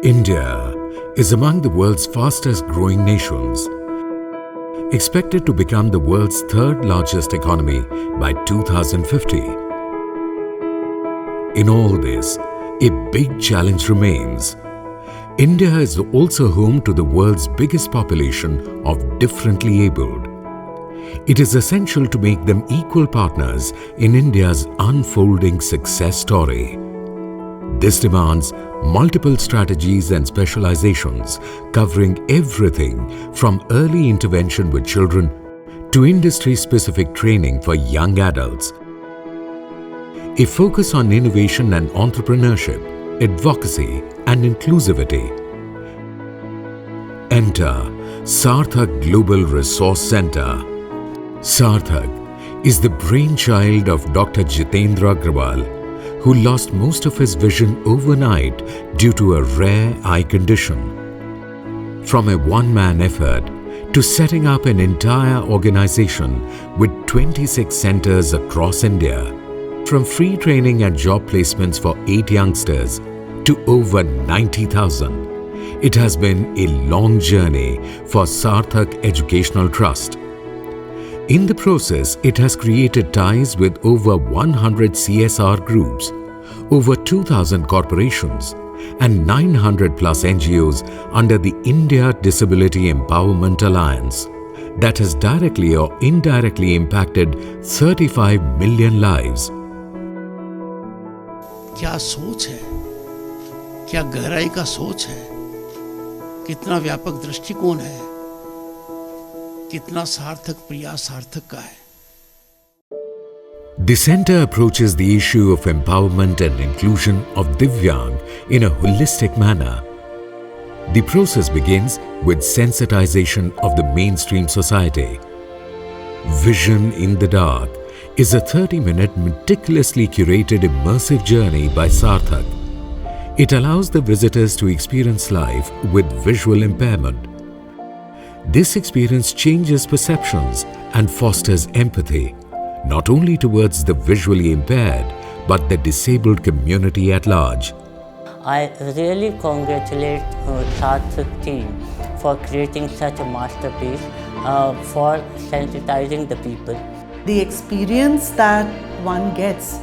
India is among the world's fastest growing nations, expected to become the world's third largest economy by 2050. In all this, a big challenge remains. India is also home to the world's biggest population of differently abled. It is essential to make them equal partners in India's unfolding success story. This demands multiple strategies and specializations covering everything from early intervention with children to industry-specific training for young adults. A focus on innovation and entrepreneurship, advocacy and inclusivity. Enter Sarthak Global Resource Centre. Sarthak is the brainchild of Dr. Jitendra Agrawal, who lost most of his vision overnight due to a rare eye condition. From a one-man effort to setting up an entire organization with 26 centers across India, from free training and job placements for 8 youngsters to over 90,000, it has been a long journey for Sarthak Educational Trust. In the process, it has created ties with over 100 CSR groups, over 2,000 corporations, and 900 plus NGOs under the India Disability Empowerment Alliance that has directly or indirectly impacted 35 million lives. क्या सोच है, क्या गहराई का सोच है, कितना व्यापक दृष्टिकोण है, कितना सार्थक प्रयास सार्थक का है. The center approaches the issue of empowerment and inclusion of Divyang in a holistic manner. The process begins with sensitization of the mainstream society. Vision in the Dark is a 30-minute meticulously curated immersive journey by Sarthak. It allows the visitors to experience life with visual impairment. This experience changes perceptions and fosters empathy, not only towards the visually impaired, but the disabled community at large. I really congratulate Sarthak team for creating such a masterpiece for sensitizing the people. The experience that one gets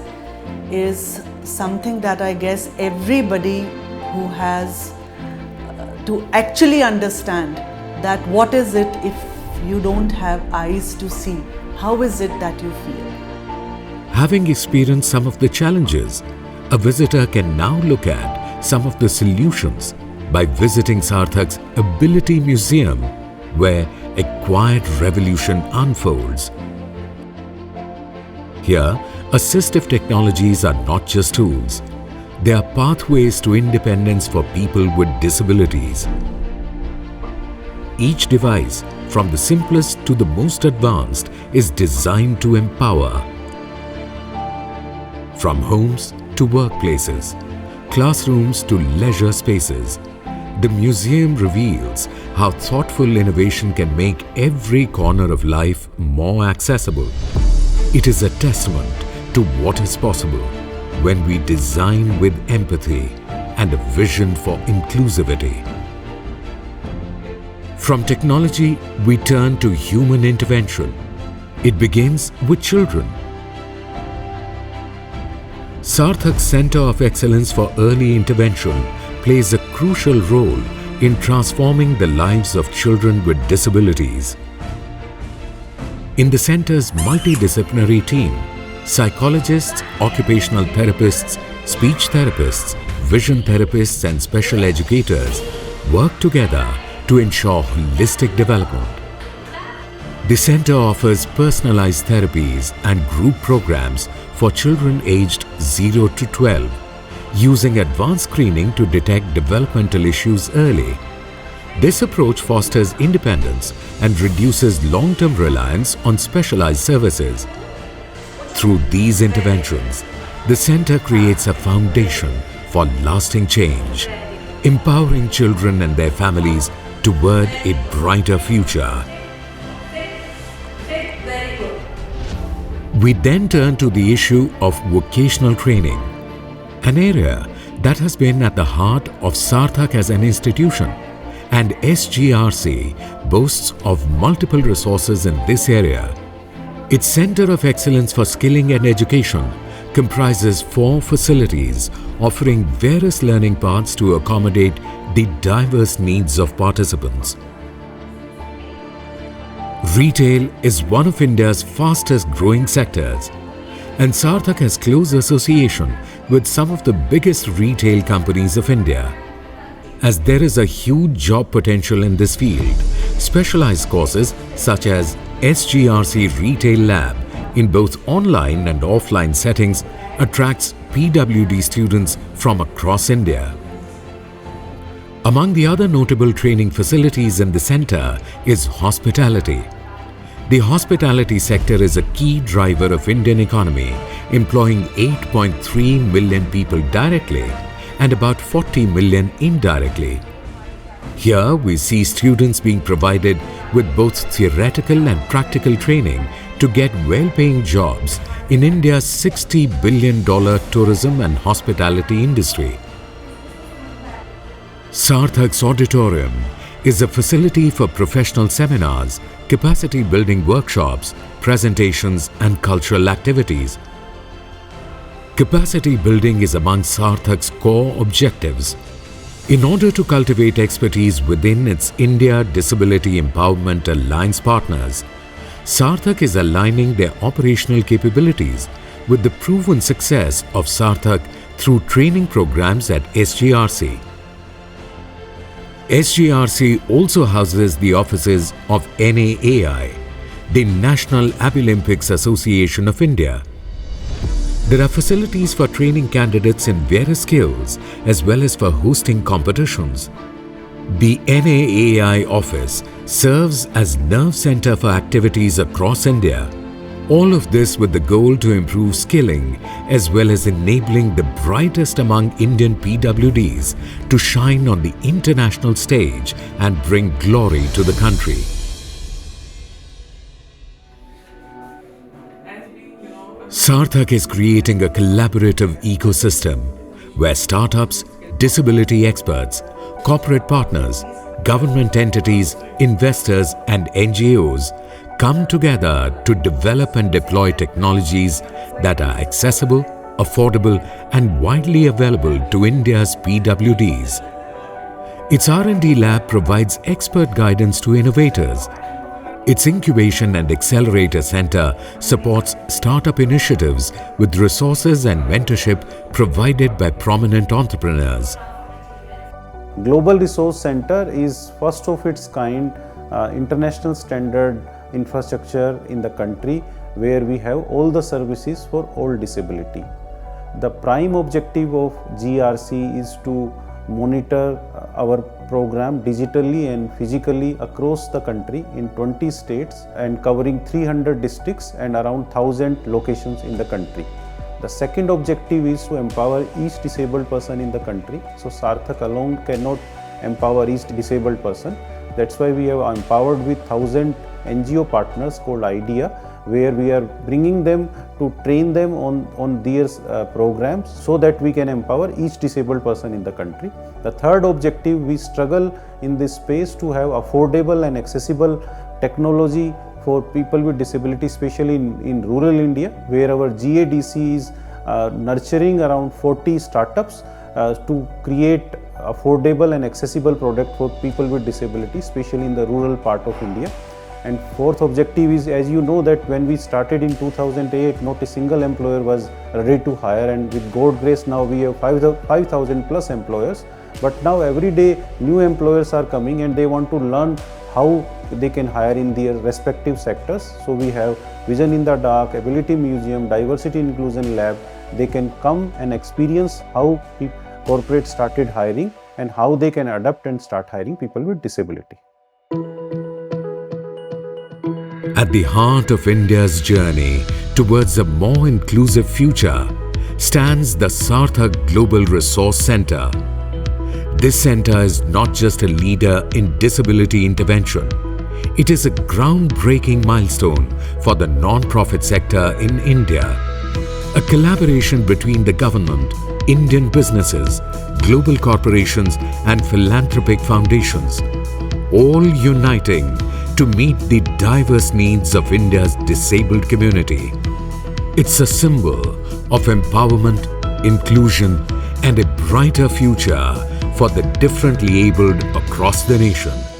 is something that I guess everybody who has to actually understand that what is it if you don't have eyes to see? How is it that you feel? Having experienced some of the challenges, a visitor can now look at some of the solutions by visiting Sarthak's Ability Museum, where a quiet revolution unfolds. Here, assistive technologies are not just tools, they are pathways to independence for people with disabilities. Each device, from the simplest to the most advanced, is designed to empower. From homes to workplaces, classrooms to leisure spaces, the museum reveals how thoughtful innovation can make every corner of life more accessible. It is a testament to what is possible when we design with empathy and a vision for inclusivity. From technology, we turn to human intervention. It begins with children. Sarthak Center of Excellence for Early Intervention plays a crucial role in transforming the lives of children with disabilities. In the center's multidisciplinary team, psychologists, occupational therapists, speech therapists, vision therapists and special educators work together to ensure holistic development. The center offers personalized therapies and group programs for children aged 0 to 12, using advanced screening to detect developmental issues early. This approach fosters independence and reduces long-term reliance on specialized services. Through these interventions, the center creates a foundation for lasting change, empowering children and their families toward a brighter future. We then turn to the issue of vocational training, an area That has been at the heart of Sarthak as an institution, and SGRC boasts of multiple resources in this area. Its Centre of Excellence for Skilling and Education comprises 4 facilities offering various learning paths to accommodate the diverse needs of participants. Retail is one of India's fastest growing sectors, and Sarthak has close association with some of the biggest retail companies of India. As there is a huge job potential in this field, specialized courses such as SGRC Retail Lab in both online and offline settings attracts PwD students from across India. Among the other notable training facilities in the centre is hospitality. The hospitality sector is a key driver of Indian economy, employing 8.3 million people directly and about 40 million indirectly. Here we see students being provided with both theoretical and practical training to get well-paying jobs in India's $60 billion tourism and hospitality industry. Sarthak's auditorium is a facility for professional seminars, capacity building workshops, presentations and cultural activities. Capacity building is among Sarthak's core objectives. In order to cultivate expertise within its India Disability Empowerment Alliance partners, Sarthak is aligning their operational capabilities with the proven success of Sarthak through training programs at SGRC. SGRC also houses the offices of NAAI, the National Paralympics Association of India. There are facilities for training candidates in various skills as well as for hosting competitions. The NAAI office serves as nerve center for activities across India. All of this with the goal to improve skilling as well as enabling the brightest among Indian PwDs to shine on the international stage and bring glory to the country. Sarthak is creating a collaborative ecosystem where startups, disability experts, corporate partners, government entities, investors and NGOs come together to develop and deploy technologies that are accessible, affordable and widely available to India's PwDs. Its R&D lab provides expert guidance to innovators. Its Incubation and Accelerator Center supports startup initiatives with resources and mentorship provided by prominent entrepreneurs. Global Resource Centre is first of its kind international standard infrastructure in the country where we have all the services for all disability. The prime objective of GRC is to monitor our program digitally and physically across the country in 20 states and covering 300 districts and around 1,000 locations in the country. The second objective is to empower each disabled person in the country. So Sarthak alone cannot empower each disabled person. That's why we have empowered with 1,000 NGO partners called IDEA, where we are bringing them to train them on their programs so that we can empower each disabled person in the country. The third objective, we struggle in this space to have affordable and accessible technology for people with disability, especially in rural India, where our GADC is nurturing around 40 startups to create affordable and accessible product for people with disability, especially in the rural part of India. And fourth objective is, as you know, that when we started in 2008, not a single employer was ready to hire, and with God grace now we have 5,000 plus employers. But now every day new employers are coming and they want to learn how they can hire in their respective sectors. So we have Vision in the Dark, Ability Museum, Diversity Inclusion Lab. They can come and experience how corporates started hiring and how they can adapt and start hiring people with disability. At the heart of India's journey towards a more inclusive future stands the Sarthak Global Resource Centre. This centre is not just a leader in disability intervention. It is a groundbreaking milestone for the non-profit sector in India. a collaboration between the government, Indian businesses, global corporations and philanthropic foundations, all uniting to meet the diverse needs of India's disabled community. It's a symbol of empowerment, inclusion and a brighter future for the differently abled across the nation.